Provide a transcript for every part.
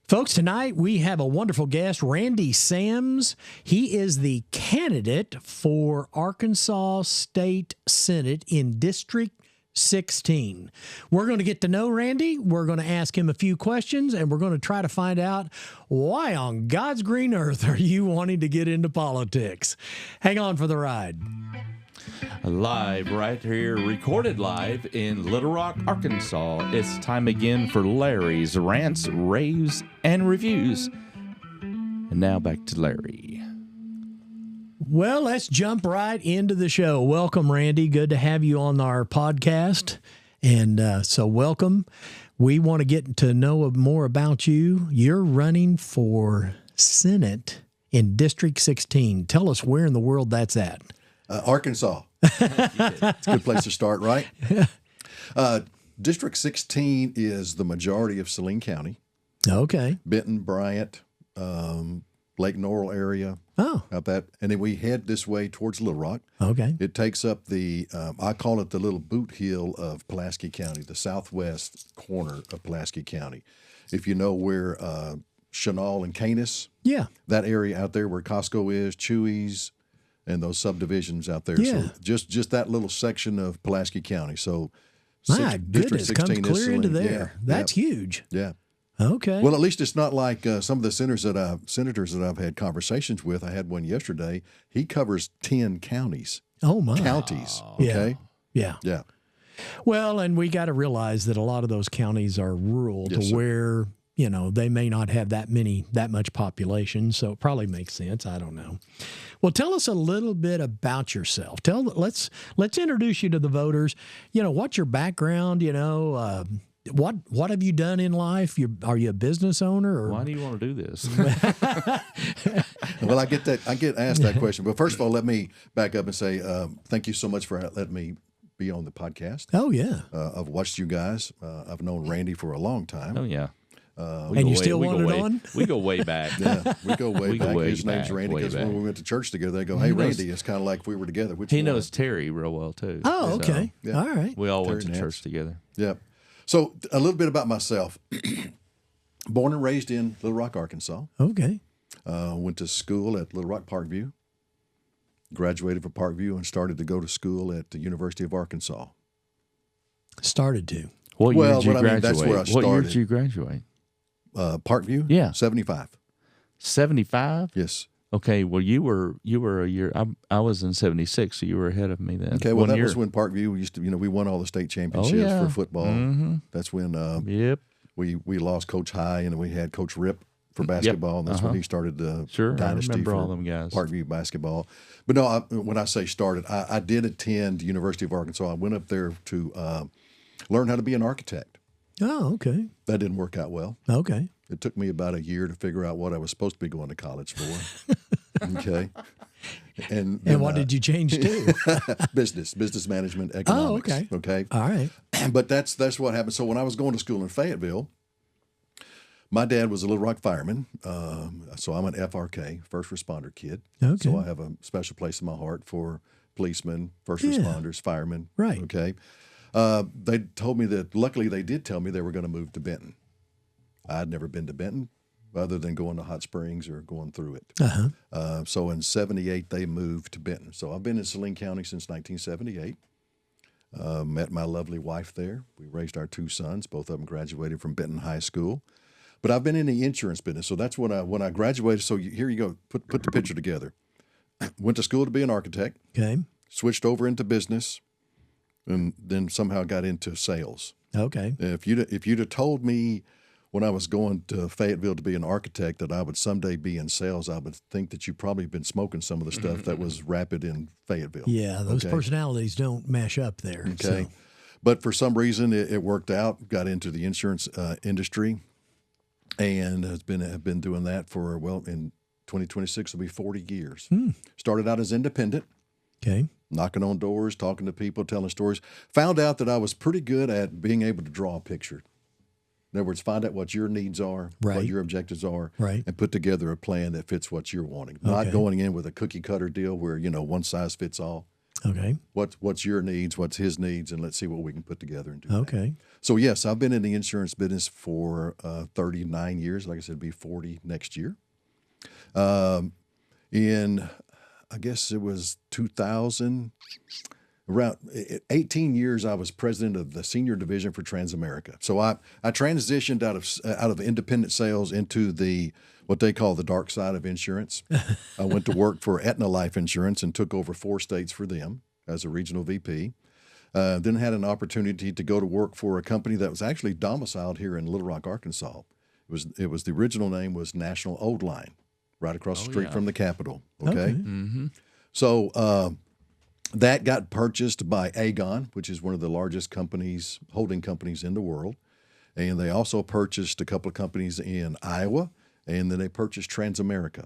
Folks, tonight we have a wonderful guest, Randy Sams. He is the candidate for Arkansas State Senate in District 16. We're going to get to know Randy. We're going to ask him a few questions, and we're going to try to find out why on God's green earth are you wanting to get into politics. Hang on for the ride. Live right here, recorded live in Little Rock, Arkansas. It's time again for Larry's Rants, Raves, and Reviews. And now back to Larry. Well, let's jump right into the show. Welcome, Randy. Good to have you on our podcast. And so welcome. We want to get to know more about you. You're running for Senate in District 16. Tell us where in the world that's at. Arkansas. It's a good place to start, right? District 16 is the majority of Saline County. Okay. Benton, Bryant, Lake Norrell area. Oh. Out that. And then we head this way towards Little Rock. Okay. It takes up the, I call it the little boot heel of Pulaski County, the southwest corner of Pulaski County. If you know where Chenal and Canis, Yeah. that area out there where Costco is, Chewy's, and those subdivisions out there. Yeah. So just that little section of Pulaski County. So My District goodness, comes 16 is clear into Saline. there. That's huge. Yeah. Okay. Well, at least it's not like some of the senators that I've had conversations with. I had one yesterday. He covers 10 counties. Oh, my. Counties. Yeah. Okay. Yeah. Yeah. Well, and we got to realize that a lot of those counties are rural Yes, to sir. where, you know, they may not have that much population. So it probably makes sense. I don't know. Well, tell us a little bit about yourself. Let's introduce you to the voters. You know, what's your background? You know, what have you done in life? Are you a business owner? Or? Why do you want to do this? Well, I get asked that question. But first of all, let me back up and say thank you so much for letting me be on the podcast. Oh, yeah. I've watched you guys. I've known Randy for a long time. Oh, yeah. And you still want it on? We go way back. Yeah, we go way back. His name's back, Randy way because back. when we went to church together, they go, "Hey, Randy." It's kind of like if we were together. Which He one? knows Terry real well, too. Oh, So okay. yeah. All right. we all went Terry to Nance. church together. Yeah. So a little bit about myself. Born and raised in Little Rock, Arkansas. Okay. Went to school at Little Rock Parkview. Graduated from Parkview and started to go to school at the University of Arkansas. Started to. What year Well, did you but I mean, graduate? that's where I What year started. did you graduate? Parkview? Yeah. 75. 75? Yes. Okay, well, you were a year. I was in 76, so you were ahead of me then. Okay, well, One that year. was when Parkview used to, we won all the state championships yeah. for football. Mm-hmm. That's when Yep. we lost Coach High and we had Coach Rip for basketball, and that's when he started the Sure, I dynasty remember for all them guys. Parkview basketball. But no, when I say started, I did attend the University of Arkansas. I went up there to learn how to be an architect. Oh, okay. That didn't work out well. Okay. It took me about a year to figure out what I was supposed to be going to college for. Okay. And what did you change to? business management, economics. Oh, okay. Okay. All right. But that's what happened. So when I was going to school in Fayetteville, my dad was a Little Rock fireman. So I'm an FRK, first responder kid. Okay. So I have a special place in my heart for policemen, first Yeah. responders, firemen. Right. Okay. They told me that, luckily they did tell me they were going to move to Benton. I'd never been to Benton other than going to Hot Springs or going through it. Uh-huh. So in 78, they moved to Benton. So I've been in Saline County since 1978. Met my lovely wife there. We raised our two sons. Both of them graduated from Benton High School. But I've been in the insurance business. So that's when I graduated. So here you go. Put the picture together. Went to school to be an architect. Okay. Switched over into business, and then somehow got into sales. Okay. If you'd have told me when I was going to Fayetteville to be an architect that I would someday be in sales, I would think that you probably been smoking some of the stuff that was rapid in Fayetteville. Yeah, those Okay. personalities don't mash up there. Okay. So. But for some reason, it worked out. Got into the insurance industry, and have been doing that for, well, in 2026 will be 40 years. Started out as independent, Okay. knocking on doors, talking to people, telling stories. Found out that I was pretty good at being able to draw a picture. In other words, find out what your needs are, Right. what your objectives are, Right. and put together a plan that fits what you're wanting. Okay. Not going in with a cookie cutter deal where, one size fits all. Okay. What's your needs? What's his needs? And let's see what we can put together and do. Okay. That. So yes, I've been in the insurance business for 39 years. Like I said, it'll be 40 next year. In, I guess it was 2000, around 18 years, I was president of the senior division for Transamerica. So I transitioned out of independent sales into what they call the dark side of insurance. I went to work for Aetna Life Insurance and took over 4 states for them as a regional VP. Then had an opportunity to go to work for a company that was actually domiciled here in Little Rock, Arkansas. It was the original name was National Old Line, right across the street from the Capitol. Okay. Mm-hmm. So that got purchased by Aegon, which is one of the largest holding companies in the world. And they also purchased a couple of companies in Iowa, and then they purchased Transamerica.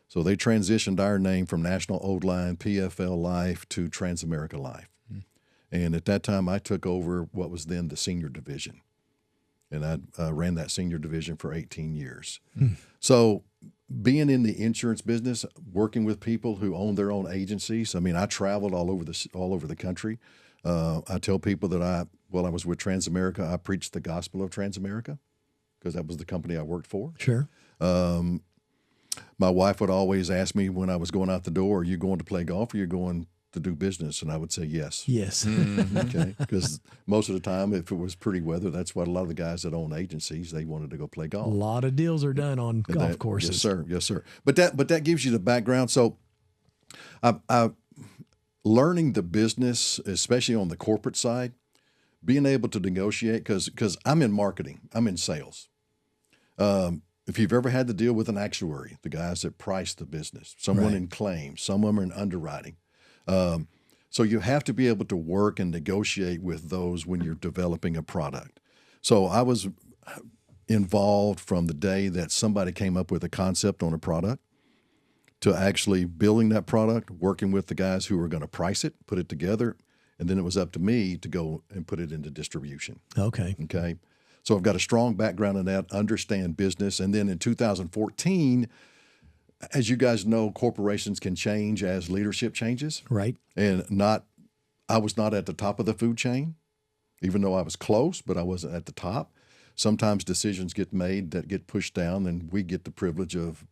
So they transitioned our name from National Old Line, PFL Life, to Transamerica Life. And at that time, I took over what was then the senior division. And I ran that senior division for 18 years. So being in the insurance business, working with people who own their own agencies, I mean, I traveled all over the country. I tell people that while I was with Transamerica, I preached the gospel of Transamerica because that was the company I worked for. Sure. My wife would always ask me when I was going out the door, are you going to play golf or are you going to do business? And I would say yes. Yes. Okay. Because most of the time, if it was pretty weather, that's what a lot of the guys that own agencies, they wanted to go play golf. A lot of deals are done on golf courses. Yes, sir. Yes, sir. But that gives you the background. So I learning the business, especially on the corporate side, being able to negotiate, because I'm in marketing, I'm in sales. If you've ever had to deal with an actuary, the guys that price the business, someone in claims, someone in underwriting. So you have to be able to work and negotiate with those when you're developing a product. So I was involved from the day that somebody came up with a concept on a product to actually building that product, working with the guys who were going to price it, put it together, and then it was up to me to go and put it into distribution. Okay. Okay. So I've got a strong background in that, understand business. And then in 2014, as you guys know, corporations can change as leadership changes. Right. And I was not at the top of the food chain, even though I was close, but I wasn't at the top. Sometimes decisions get made that get pushed down, and we get the privilege of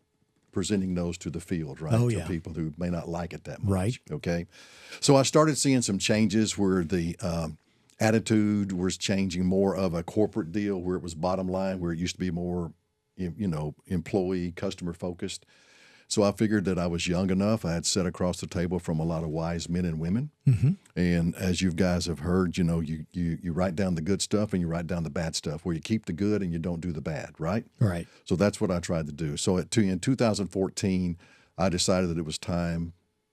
presenting those to the field, right? Oh, to yeah. people who may not like it that much. Right. Okay. So I started seeing some changes where the attitude was changing, more of a corporate deal where it was bottom line, where it used to be more, employee, customer focused. So I figured that I was young enough. I had sat across the table from a lot of wise men and women. Mm-hmm. And as you guys have heard, you write down the good stuff and you write down the bad stuff, where you keep the good and you don't do the bad, right? Right. So that's what I tried to do. So in 2014, I decided that it was time,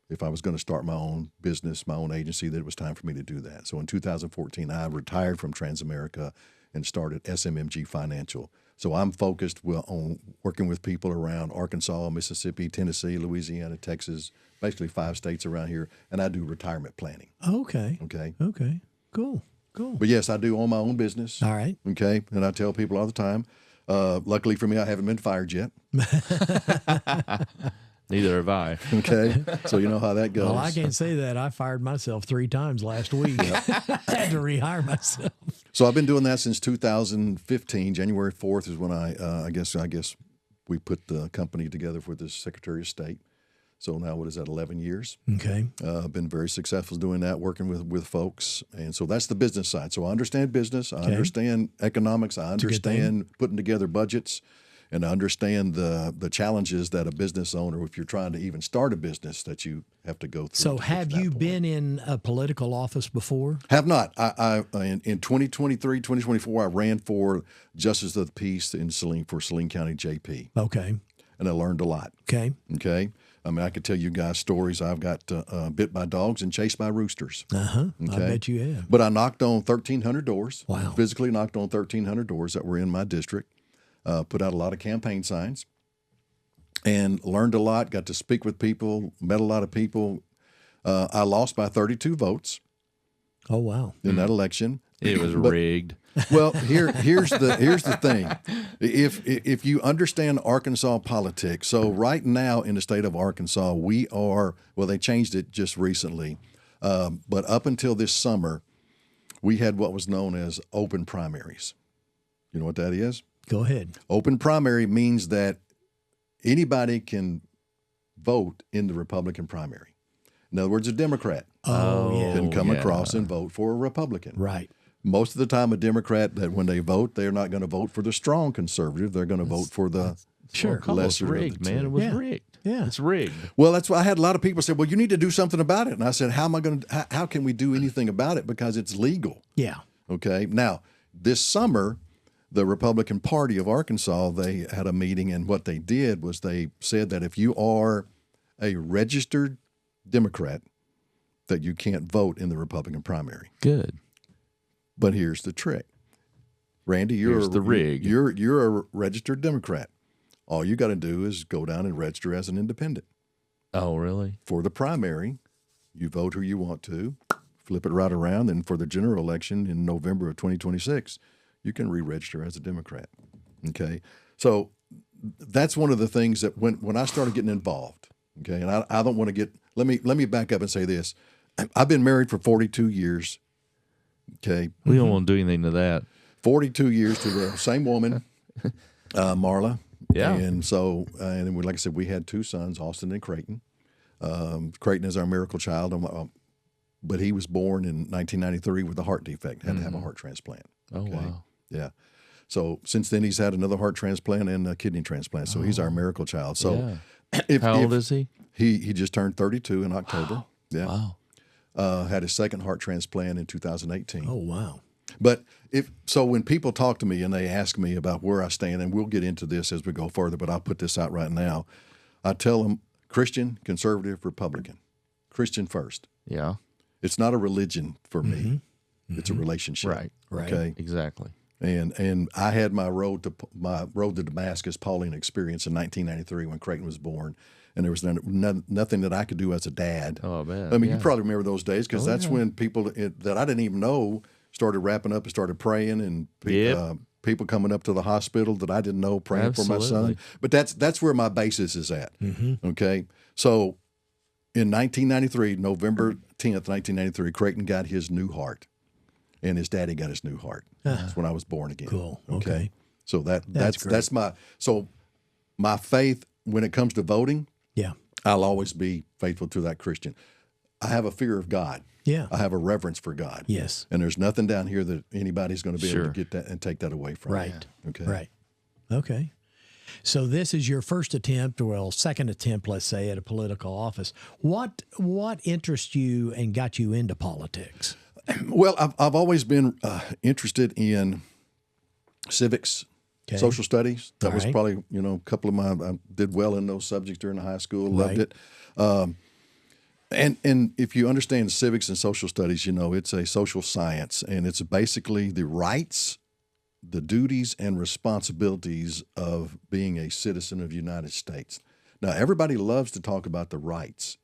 if I was going to start my own business, my own agency, that it was time for me to do that. So in 2014, I retired from Transamerica and started SMMG Financial. So I'm focused on working with people around Arkansas, Mississippi, Tennessee, Louisiana, Texas, basically 5 states around here, and I do retirement planning. Okay. Okay. Okay. Cool. But yes, I do own my own business. All right. Okay. And I tell people all the time, luckily for me, I haven't been fired yet. Neither have I. Okay. So you know how that goes. Well, I can't say that. I fired myself 3 times last week. I had to rehire myself. So I've been doing that since 2015. January 4th is when I guess we put the company together for the Secretary of State. So now what is that, 11 years? Okay. I've been very successful doing that, working with folks. And so that's the business side. So I understand business. I understand economics. I understand putting together budgets. And I understand the challenges that a business owner, if you're trying to even start a business, that you have to go through. So have you been in a political office before? Have not. In 2023, 2024, I ran for Justice of the Peace for Saline County JP. Okay. And I learned a lot. Okay. Okay. I mean, I could tell you guys stories. I've got bit by dogs and chased by roosters. Uh-huh. Okay? I bet you have. But I knocked on 1,300 doors. Wow. Physically knocked on 1,300 doors that were in my district. Put out a lot of campaign signs and learned a lot, got to speak with people, met a lot of people. I lost by 32 votes. Oh, wow. In that election. It was rigged. Well, here's the thing. If you understand Arkansas politics, so right now in the state of Arkansas, they changed it just recently. But up until this summer, we had what was known as open primaries. You know what that is? Go ahead. Open primary means that anybody can vote in the Republican primary. In other words, a Democrat can come across and vote for a Republican. Right. Most of the time, a Democrat, that when they vote, they're not going to vote for the strong conservative. They're going to vote for the lesser rigged, of the man. two. It was rigged. Yeah. It's rigged. Well, that's why I had a lot of people say, well, you need to do something about it. And I said, how can we do anything about it? Because it's legal. Yeah. Okay. Now, this summer, the Republican Party of Arkansas, they had a meeting, and what they did was they said that if you are a registered Democrat, that you can't vote in the Republican primary. Good. But here's the trick. Randy, Here's the rig. You're a registered Democrat. All you got to do is go down and register as an independent. Oh, really? For the primary, you vote who you want to, flip it right around, and for the general election in November of 2026, you can re-register as a Democrat. Okay? So that's one of the things that when I started getting involved, okay, and I don't want to get – let me back up and say this. I've been married for 42 years, okay? We don't want to do anything to that. 42 years to the same woman, Marla. Yeah. And so, like I said, we had two sons, Austin and Creighton. Creighton is our miracle child, but he was born in 1993 with a heart defect, had to have a heart transplant. Oh, wow. Yeah. So since then, he's had another heart transplant and a kidney transplant. So he's our miracle child. So How old is he? He just turned 32 in October. Wow. Yeah. Wow. Had his second heart transplant in 2018. Oh, wow. But when people talk to me and they ask me about where I stand, and we'll get into this as we go further, but I'll put this out right now. I tell them Christian, conservative, Republican. Christian first. Yeah. It's not a religion for me. It's a relationship. Right. Okay. Exactly. And I had my road to Damascus Pauline experience in 1993 when Creighton was born. And there was nothing that I could do as a dad. Oh, I bet. I mean, you probably remember those days because that's when people that I didn't even know started wrapping up and started praying, and people coming up to the hospital that I didn't know praying for my son. But that's where my basis is at. Okay, so in 1993, November 10th, 1993, Creighton got his new heart, and his daddy got his new heart. That's when I was born again. Cool. Okay. So that's my faith when it comes to voting. Yeah. I'll always be faithful to that Christian. I have a fear of God. Yeah. I have a reverence for God. Yes. And there's nothing down here that anybody's going to be able to get that and take that away from me. Right. Okay. Right. Okay. So this is your first attempt, second attempt, let's say, at a political office. What interests you and got you into politics? Well, I've always been interested in civics, social studies. That was probably, a couple of I did well in those subjects during high school, loved it. And if you understand civics and social studies, it's a social science, and it's basically the rights, the duties, and responsibilities of being a citizen of the United States. Now, everybody loves to talk about the rights,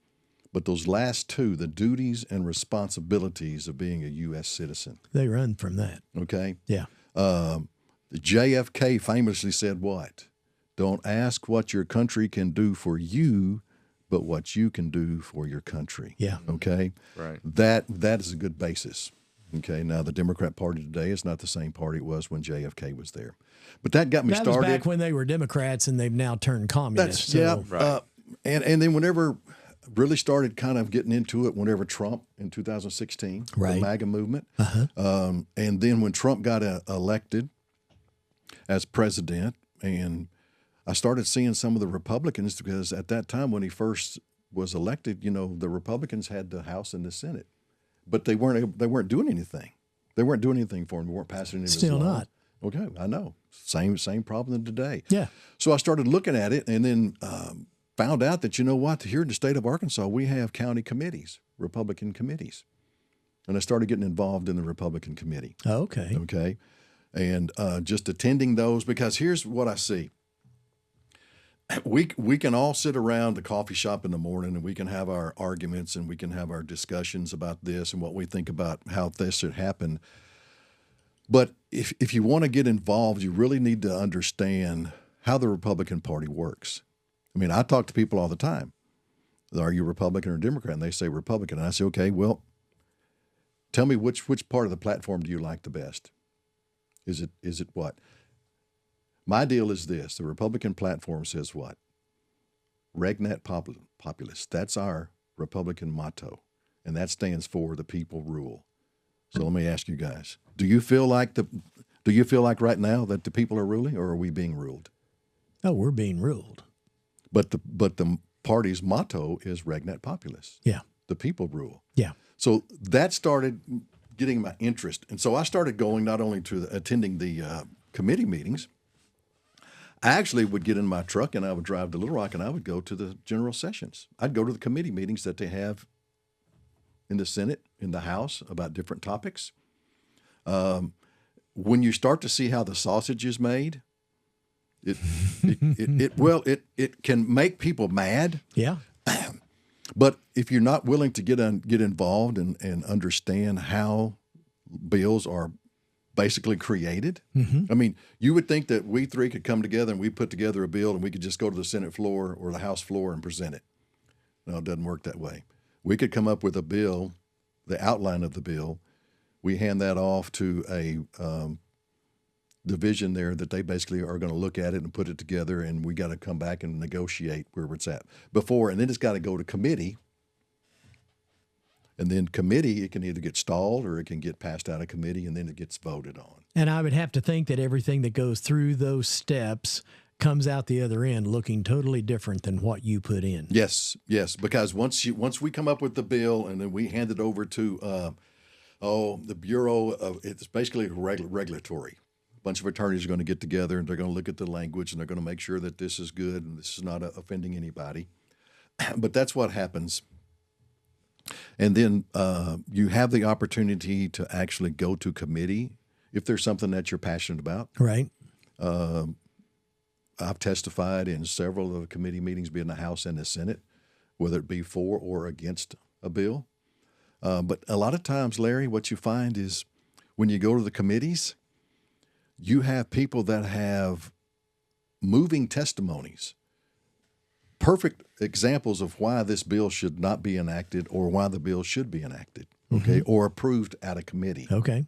but those last two, the duties and responsibilities of being a U.S. citizen. They run from that. Okay? Yeah. JFK famously said what? Don't ask what your country can do for you, but what you can do for your country. Yeah. Okay? Right. That is a good basis. Okay? Now, the Democrat Party today is not the same party it was when JFK was there. But that got me started. That was back when they were Democrats and they've now turned communists. Right. And then whenever really started kind of getting into it, whenever Trump in 2016, the MAGA movement. And then when Trump got elected as president, and I started seeing some of the Republicans, because at that time when he first was elected, the Republicans had the House and the Senate, but they weren't doing anything. They weren't doing anything for him. They weren't passing any of his laws. Still not. Okay, I know. Same problem today. Yeah. So I started looking at it, and then found out that, here in the state of Arkansas, we have county committees, Republican committees. And I started getting involved in the Republican committee. Okay. Okay. And just attending those, because here's what I see. We can all sit around the coffee shop in the morning, and we can have our arguments, and we can have our discussions about this and what we think about how this should happen. But if you want to get involved, you really need to understand how the Republican Party works. I mean, I talk to people all the time. Are you Republican or Democrat? And they say Republican. And I say, okay, well, Tell me which part of the platform do you like the best? Is it what? My deal is this. The Republican platform says what? Regnat populus. That's our Republican motto. And that stands for the people rule. So let me ask you guys, do you feel like right now that the people are ruling, or are we being ruled? Oh, we're being ruled. But the party's motto is Regnat populus. Yeah. The people rule. Yeah. So that started getting my interest. And so I started going not only to attending the committee meetings, I actually would get in my truck and I would drive to Little Rock and I would go to the general sessions. I'd go to the committee meetings that they have in the Senate, in the House, about different topics. When you start to see how the sausage is made, it can make people mad. Yeah. But if you're not willing to get involved and understand how bills are basically created, I mean, you would think that we three could come together and we put together a bill and we could just go to the Senate floor or the House floor and present it. No, it doesn't work that way. We could come up with a bill, the outline of the bill. We hand that off to a division there that they basically are going to look at it and put it together, and we got to come back and negotiate where it's at before, and then it's got to go to committee. And then committee, it can either get stalled or it can get passed out of committee, and then it gets voted on. And I would have to think that everything that goes through those steps comes out the other end looking totally different than what you put in. Yes, because once we come up with the bill and then we hand it over to the Bureau of, it's basically regulatory. A bunch of attorneys are going to get together and they're going to look at the language and they're going to make sure that this is good and this is not offending anybody. But that's what happens. And then you have the opportunity to actually go to committee if there's something that you're passionate about. Right. I've testified in several of the committee meetings, be in the House and the Senate, whether it be for or against a bill. But a lot of times, Larry, what you find is when you go to the committees, you have people that have moving testimonies, perfect examples of why this bill should not be enacted or why the bill should be enacted, okay, or approved at a committee. Okay.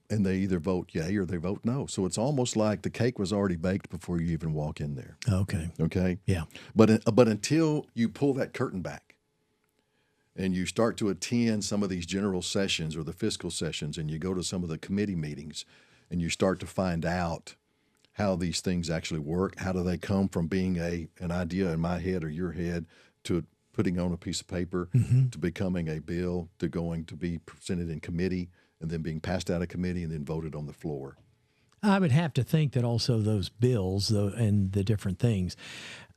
And they either vote yay or they vote no. So it's almost like the cake was already baked before you even walk in there. Okay. Okay? Yeah. But until you pull that curtain back and you start to attend some of these general sessions or the fiscal sessions and you go to some of the committee meetings and you start to find out how these things actually work, how do they come from being an idea in my head or your head to putting on a piece of paper to becoming a bill to going to be presented in committee and then being passed out of committee and then voted on the floor. I would have to think that also those bills and the different things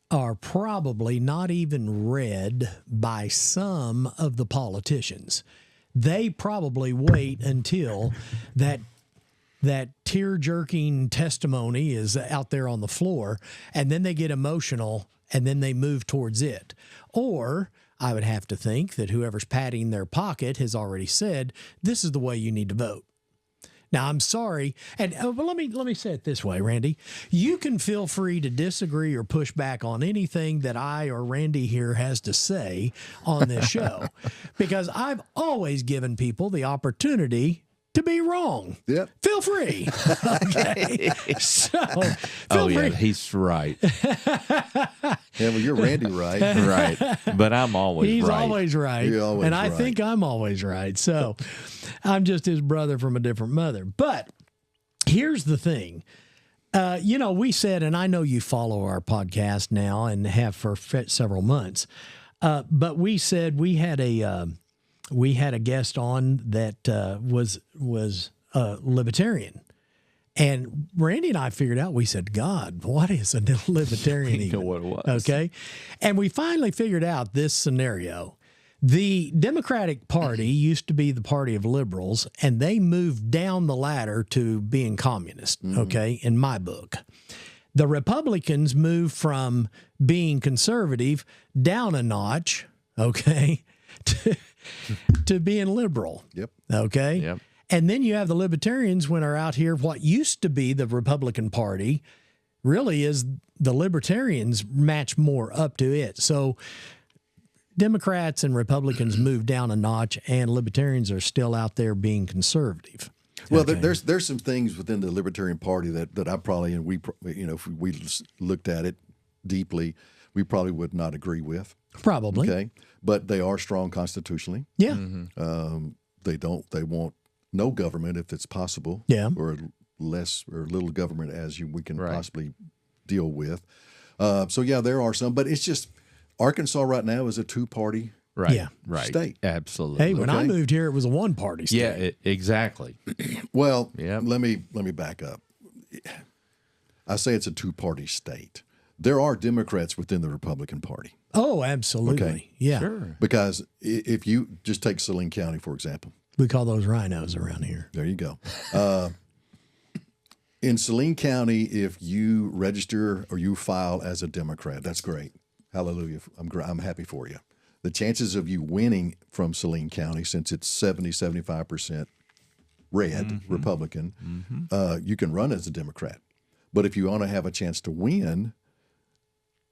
are probably not even read by some of the politicians. They probably wait until that tear-jerking testimony is out there on the floor, and then they get emotional, and then they move towards it. Or I would have to think that whoever's patting their pocket has already said, this is the way you need to vote. Now, I'm sorry, but let me say it this way, Randy. You can feel free to disagree or push back on anything that I or Randy here has to say on this show, because I've always given people the opportunity to be wrong. Yep. Feel free. Okay. So, feel free. Yeah, he's right. Yeah, well, you're Randy, right? Right. But I'm always He's right. always right. You're always and I right. think I'm always right. So I'm just his brother from a different mother. But here's the thing. We said, and I know you follow our podcast now and have for several months, but we said we had a guest on that was libertarian. And Randy and I figured out, we said, God, what is a libertarian You even? know what it was. Okay. And we finally figured out this scenario. The Democratic Party used to be the party of liberals, and they moved down the ladder to being communist, okay, in my book. The Republicans moved from being conservative down a notch, okay, to being liberal. Yep. Okay. Yep. And then you have the libertarians when are out here. What used to be the Republican Party really is the libertarians match more up to it. So Democrats and Republicans moved down a notch, and Libertarians are still out there being conservative. Well, Okay. there's some things within the Libertarian Party that I probably, and we, if we looked at it deeply, we probably would not agree with. Probably. Okay, but they are strong constitutionally. Yeah. They want no government if it's possible. Yeah. Or less or little government as we can Right. possibly deal with. So yeah, there are some, but it's just Arkansas right now is a two-party Right. Yeah. Right. state. Absolutely. Hey, when I Okay. moved here, it was a one-party state. Yeah, exactly. Well, Yep. let me back up. I say it's a two-party state. There are Democrats within the Republican Party Oh, absolutely. Okay. Yeah. Sure. because if you just take Saline County, for example, We call those rhinos around here. there you go. In Saline County, if you register or you file as a Democrat, that's great. Hallelujah. I'm happy for you. The chances of you winning from Saline County, since it's 75% red, Republican, you can run as a Democrat. But if you want to have a chance to win,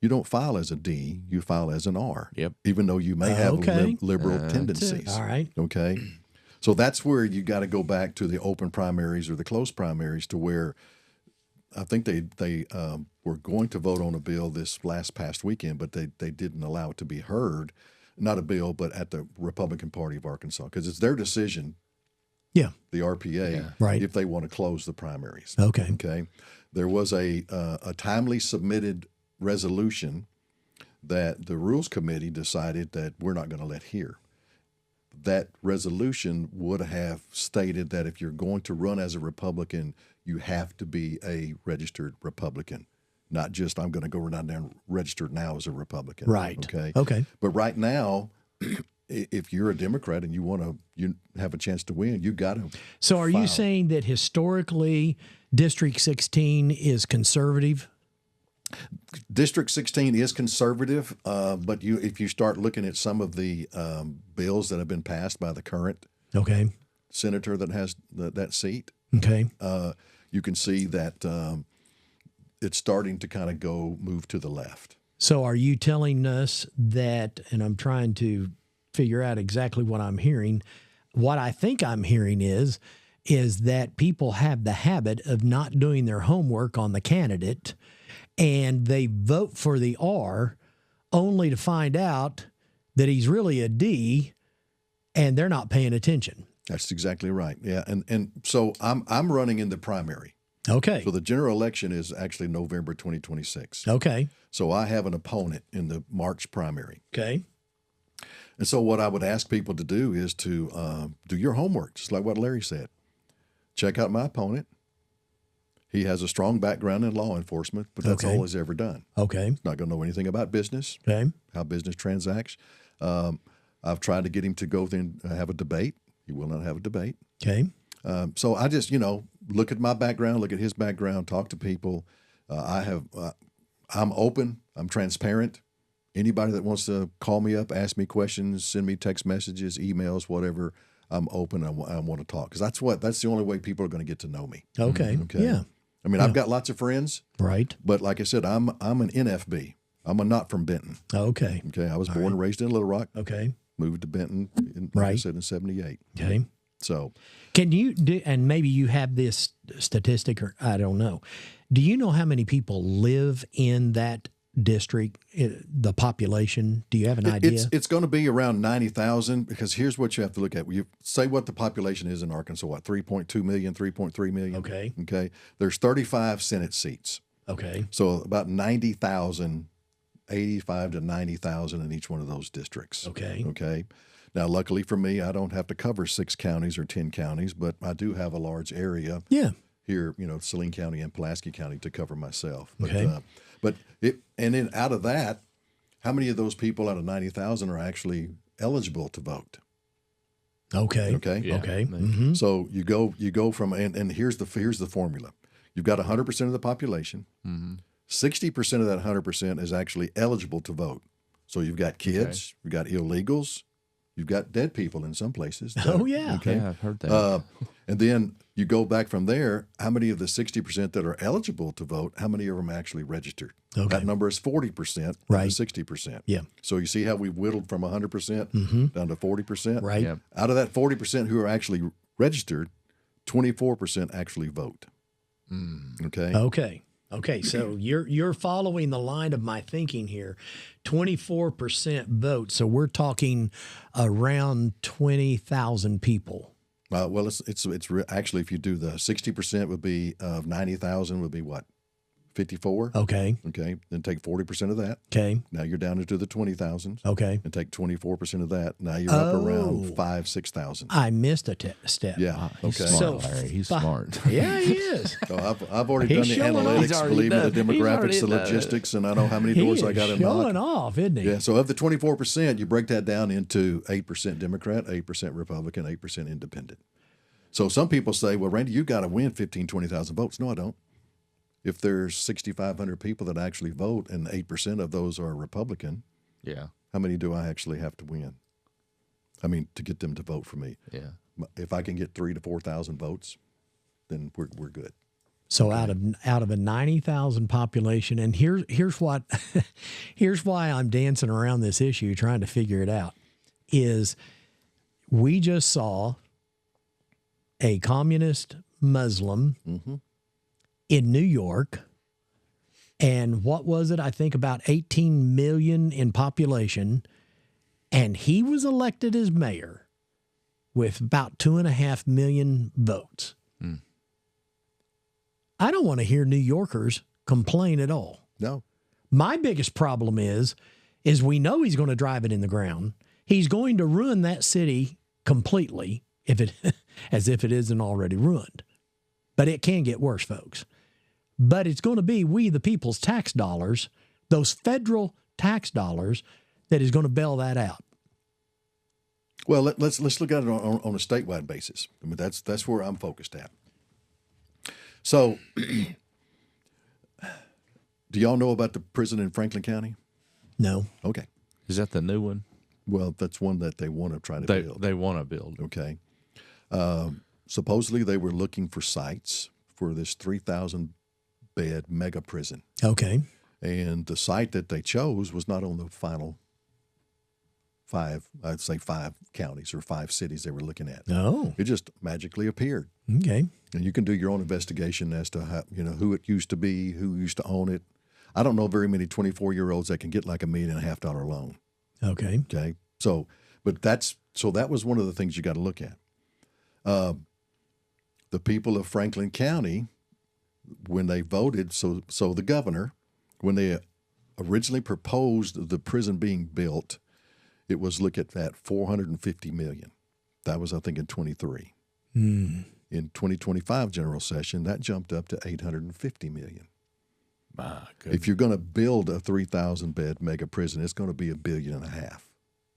you don't file as a D, you file as an R. Yep. Even though you may have Okay. liberal tendencies. All right. Okay. So that's where you got to go back to the open primaries or the closed primaries, to where I think they were going to vote on a bill this past weekend, but they didn't allow it to be heard. Not a bill, but at the Republican Party of Arkansas, because it's their decision, Yeah. the RPA, Right. if they want to close the primaries. Okay. Okay. There was a timely submitted resolution that the Rules Committee decided that we're not going to let hear. That resolution would have stated that if you're going to run as a Republican, you have to be a registered Republican, not just I'm going to go down there and register now as a Republican. Right. Okay. Okay. But right now, if you're a Democrat and you have a chance to win, you got to. So are you saying that historically District 16 is conservative? District 16 is conservative, but if you start looking at some of the bills that have been passed by the current Okay. senator that has that seat, Okay. you can see that it's starting to kind of move to the left. So are you telling us that, and I'm trying to figure out exactly what I'm hearing, what I think I'm hearing is that people have the habit of not doing their homework on the candidate, and they vote for the R only to find out that he's really a D, and they're not paying attention. That's exactly right. Yeah, and so I'm running in the primary. Okay. So the general election is actually November 2026. Okay. So I have an opponent in the March primary. Okay. And so what I would ask people to do is to do your homework, just like what Larry said. Check out my opponent. He has a strong background in law enforcement, but that's Okay. all he's ever done. Okay. He's not going to know anything about business, Okay. how business transacts. I've tried to get him to go and have a debate. He will not have a debate. Okay. So I just, look at my background, look at his background, talk to people. I'm open. I'm transparent. Anybody that wants to call me up, ask me questions, send me text messages, emails, whatever, I'm open. I want to talk, because that's the only way people are going to get to know me. Okay. Okay. Yeah. I mean, I've got lots of friends, Right. but like I said, I'm an NFB. I'm a not from Benton. Okay. Okay. I was born and raised in Little Rock, Okay. moved to Benton, like I Right. said, in 78. Okay. So Can you do, and maybe you have this statistic, or I don't know. Do you know how many people live in that district, the population? Do you have an idea? it's going to be around 90,000, because here's what you have to look at. You say what the population is in Arkansas, 3.2 million, 3.3 million. Okay. Okay. There's 35 Senate seats. Okay. So about 90,000, 85 to 90,000 in each one of those districts. Okay. Okay. Now, luckily for me, I don't have to cover 6 counties or 10 counties, but I do have a large area Yeah. here, Saline County and Pulaski County to cover myself. Okay. But then out of that, how many of those people out of 90,000 are actually eligible to vote? Okay. Okay. Yeah. Okay. Mhm. So you go from, and here's the formula. You've got 100% of the population. 60% of that 100% is actually eligible to vote. So you've got kids, you've got illegals, you've got dead people in some places. Oh, yeah. Okay. Yeah, I've heard that. And then you go back from there, how many of the 60% that are eligible to vote, how many of them actually registered? Okay. That number is 40% Right. to 60%. Yeah. So you see how we've whittled from 100% down to 40%? Right. Yeah. Out of that 40% who are actually registered, 24% actually vote. Okay? Okay. So you're following the line of my thinking here. 24% vote. So we're talking around 20,000 people. Well, actually, if you do the 60% would be of 90,000 would be what? 54? Okay. Okay. Then take 40% of that. Okay. Now you're down into the 20,000s. Okay. And take 24% of that. Now you're up around 6,000. I missed a step. Yeah. He's Okay. smart, Larry. He's smart. Yeah, he is. So I've already done He's the showing off. analytics, He's already believe me, the done- he's demographics, already the done. logistics, and I know how many He doors I is got to showing knock. off, isn't he? Yeah. So of the 24%, you break that down into 8% Democrat, 8% Republican, 8% Independent. So some people say, well, Randy, you got to win 15, 20,000 votes. No, I don't. If there's 6,500 people that actually vote and 8% of those are Republican, Yeah. how many do I actually have to win? I mean, to get them to vote for me. Yeah. If I can get 3,000 to 4,000 votes, then we're good. So out of a 90,000 population, and here's what here's why I'm dancing around this issue trying to figure it out, is we just saw a communist Muslim in New York, and what was it? I think about 18 million in population, and he was elected as mayor with about 2.5 million votes. I don't want to hear New Yorkers complain at all. No. My biggest problem is we know he's going to drive it in the ground. He's going to ruin that city completely as if it isn't already ruined. But it can get worse, folks. But it's going to be we, the people's tax dollars, those federal tax dollars, that is going to bail that out. Well, let's look at it on a statewide basis. I mean, that's where I'm focused at. So, do y'all know about the prison in Franklin County? No. Okay. Is that the new one? Well, that's one that they want to try to build. They want to build. Okay. Supposedly, they were looking for sites for this 3,000 bed mega prison. Okay. And the site that they chose was not on the final five counties or 5 cities they were looking at. Oh. It just magically appeared. Okay. And you can do your own investigation as to how, who it used to be, who used to own it. I don't know very many 24-year-olds that can get like $1.5 million loan. Okay. Okay. So that was one of the things you got to look at. The people of Franklin County, when they voted, so the governor, when they originally proposed the prison being built, it was look at that $450 million. That was, I think, in 23. In 2025 general session, that jumped up to $850 million. My goodness. If you're going to build a 3,000 bed mega prison, it's going to be $1.5 billion.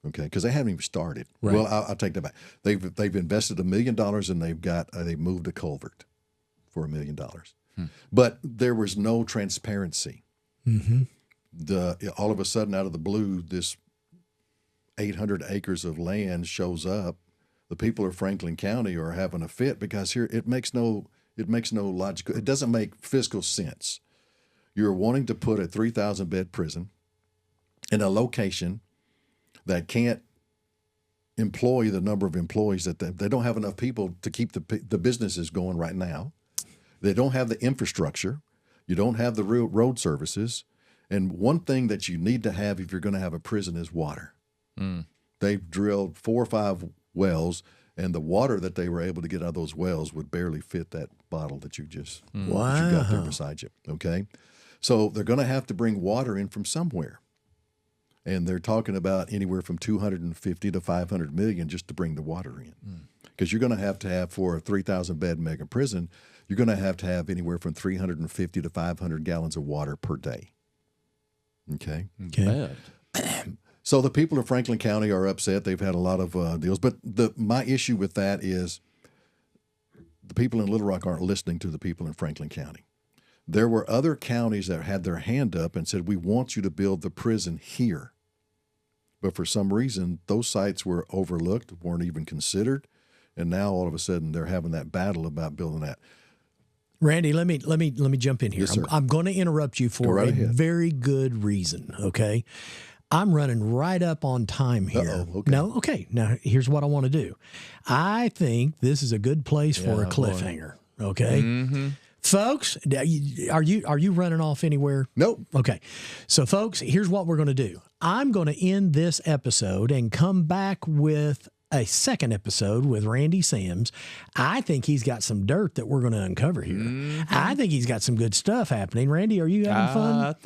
Okay, because they haven't even started. Right. Well, I'll take that back. They've invested $1 million and they've moved a culvert for $1 million. But there was no transparency. All of a sudden, out of the blue, this 800 acres of land shows up. The people of Franklin County are having a fit because here it makes no logical. It doesn't make fiscal sense. You're wanting to put a 3,000 bed prison in a location that can't employ the number of employees that they don't have enough people to keep the businesses going right now. They don't have the infrastructure. You don't have the road services. And one thing that you need to have if you're going to have a prison is water. They've drilled 4 or 5 wells, and the water that they were able to get out of those wells would barely fit that bottle that you just that you got there beside you. Okay, so they're going to have to bring water in from somewhere, and they're talking about anywhere from 250 to 500 million just to bring the water in, because you're going to have for a 3,000 bed mega prison, you're going to have anywhere from 350 to 500 gallons of water per day. Okay. Bad. So the people of Franklin County are upset. They've had a lot of deals. But my issue with that is the people in Little Rock aren't listening to the people in Franklin County. There were other counties that had their hand up and said, we want you to build the prison here. But for some reason, those sites were overlooked, weren't even considered. And now all of a sudden they're having that battle about building that. Randy, let me jump in here. Yes, sir. I'm going to interrupt you for right a ahead. very good reason. Okay, I'm running right up on time here. Uh-oh, okay. No, okay. Now here's what I want to do. I think this is a good place for a cliffhanger. Okay, folks, are you running off anywhere? Nope. Okay, so folks, here's what we're going to do. I'm going to end this episode and come back with a second episode with Randy Sams. I think he's got some dirt that we're going to uncover here. I think he's got some good stuff happening. Randy, are you having fun?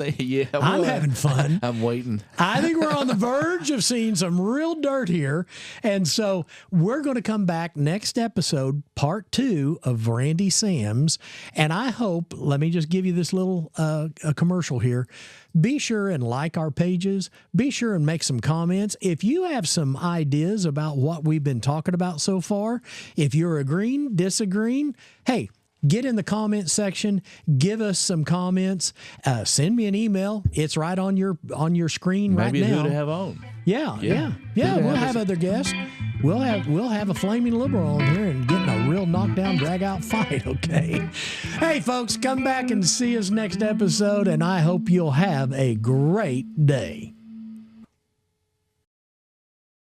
I'm having fun. I'm waiting. I think we're on the verge of seeing some real dirt here. And so we're going to come back next episode, part 2 of Randy Sams. And I hope, let me just give you this little a commercial here. Be sure and like our pages. Be sure and make some comments. If you have some ideas about what we've been talking about so far, if you're agreeing, disagreeing, hey, get in the comment section. Give us some comments. Send me an email. It's right on your screen Maybe right now. who to have on. Yeah. We'll have other guests. We'll have a flaming liberal on here and get in a real knockdown, drag out fight. Okay. Hey, folks, come back and see us next episode, and I hope you'll have a great day.